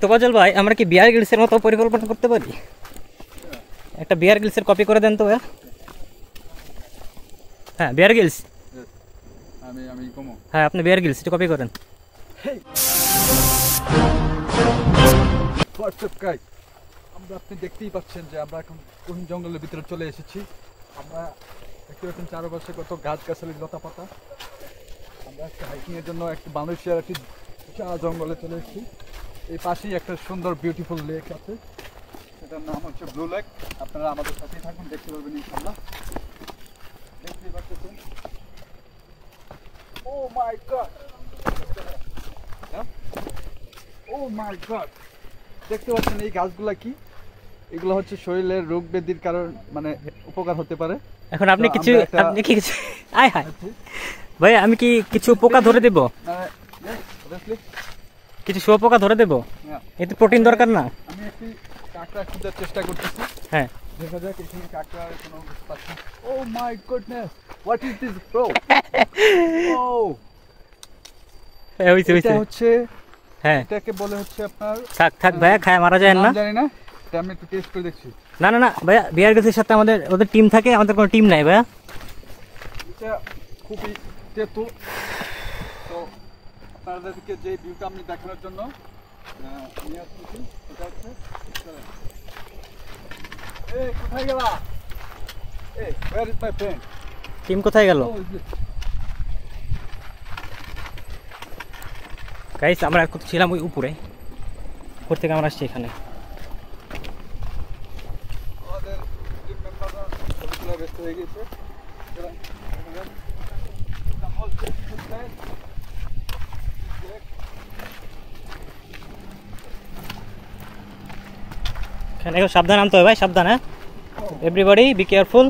তোফাজ্জল ভাই, আমরা কি বিয়ার গ্রিলসের মতো পরিকল্পনা করতে পারি? একটা বিয়ার গ্রিলসের কপি করে দেন তো ভাইয়া। হ্যাঁ, বিয়ার গ্রিলস। হ্যাঁ, আপনি বিয়ার গ্রিলস কপি করেন। আমরা আপনি দেখতেই পাচ্ছেন যে আমরা এখন গহীন জঙ্গলের ভিতরে চলে এসেছি। আমরা দেখতে পাচ্ছেন চারপাশে কত গাছ গাছালি লতা পাতা। আমরা একটা হাইকিংয়ের জন্য একটু বাংলাদেশের একটি জঙ্গলে চলে এসেছি। এই পাশেই একটা সুন্দর বিউটিফুল লেক আছে, সেটার নাম হচ্ছে ব্লু লেক। আপনারা আমাদের সাথেই থাকুন, দেখতে পারবেন ইনশাআল্লাহ। দেখতেই পাচ্ছেন, ও মাই গড, ও মাই গড, দেখতে পাচ্ছেন এই গাছগুলা কি? এগুলো হচ্ছে শরীরের রোগ ব্যাধির কারণ মানে উপকার হতে পারে। এখন আপনি কি কিছু আয় হায় ভাই, আমি কি কিছু পোকা ধরে দেব? কিছু শুয়োপোকা ধরে দেব? এতে প্রোটিন দরকার না? আমি একটি কাঁকড়া খোঁজার চেষ্টা করতেছি। হ্যাঁ, দেখা যাক এখানে কাঁকড়ার কোনো পাচ্ছি। Oh my goodness, what is this bro? ও এটা হচ্ছে, হ্যাঁ এটাকে বলে হচ্ছে আপনার, থাক ভাইয়া, খায় মারা যায় না, জানি না, এটা আমি একটু টেস্ট করে দেখছি। না ভাইয়া, বিয়ার গ্রিলসের সাথে ওদের টিম থাকে, আমাদের কোনো টিম নাই ভাইয়া। এটা খুবই তেতো। তো আপনাদেরকে যে ভিউটা আমি দেখানোর জন্য নিয়ে আসছি, এটা হচ্ছে, এই কোথায় গেলা? এই where is my friend? Team কোথায় গেল? গাইস, আমরা এখন ছিলাম ওই উপরে, উপর থেকে আমরা আসছি এখানে। আমাদের টিম মেম্বাররা সবগুলো ব্যস্ত হয়ে গেছে। এখানে সাবধান আনতে হবে ভাই, সাবধান। হ্যাঁ, এভরিবডি বি কেয়ারফুল।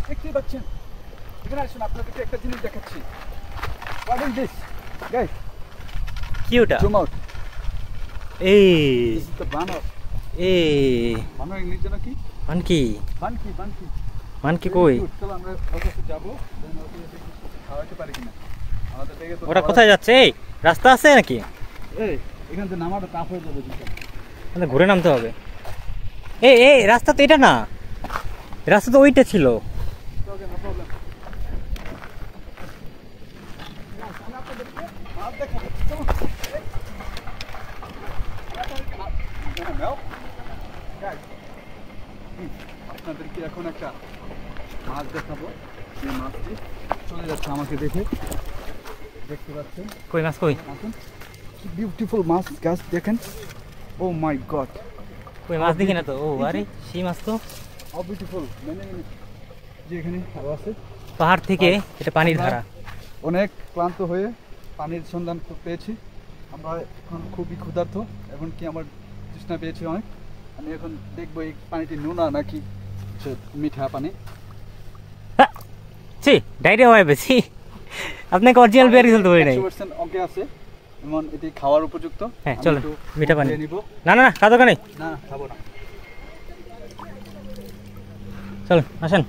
দেখতেই পাচ্ছেন, এখানে আসুন, আপনাদেরকে একটা জিনিস দেখাচ্ছি। What is this guys? কি ওটা? Zoom out. এই দিস ইজ দ্য বানর। বানর ইংলিশ জানো কি? মানকি। মানকি কই? চলো আমরা ওর কাছে যাবো, খাওয়াতে পারি কিনা। আমাদের থেকে তো ওটা কোথায় যাচ্ছে? এই রাস্তা আছে নাকি? এই এখান থেকে নামাটা টাফ হয়ে যাবে কিন্তু। আমাদের ঘুরে নামতে হবে। এই রাস্তা তো এটা না, রাস্তা তো ওইটা ছিল। ওকে, নো প্রবলেম। আপনাদেরকে এখন একটা মাছ দেখাবো। এই মাছটি চলে যাচ্ছে আমাকে দেখে, দেখতে পাচ্ছেন। কই মাছ কই? বিউটিফুল মাছ গাছ দেখেন। ও মাই গড, কই মাছ দেখি না তো। ও আরে সেই মাছ তো। হাউ বিউটিফুল, মানে যে এখানে আরো আছে পাহাড় থেকে, এটা পানির ধারা। অনেক ক্লান্ত হয়ে পানির সন্ধান পেয়েছি আমরা, এখন খুবই ক্ষুধার্ত, এবং কি আমার তৃষ্ণা পেয়েছি অনেক। আমি এখন দেখবো এই পানিটি নোনা নাকি মিঠা পানি। ছি, ডায়রিয়া হয় বেশি। আপনাকে অরিজিনাল বিয়ার খেলতে পারি নাই। 100% ওকে আছে, এমন এটি খাওয়ার উপযুক্ত। হ্যাঁ চলো, মিঠা পানি নিব। না খাওয়া দরকার নেই। না খাবো না। চলো আসেন।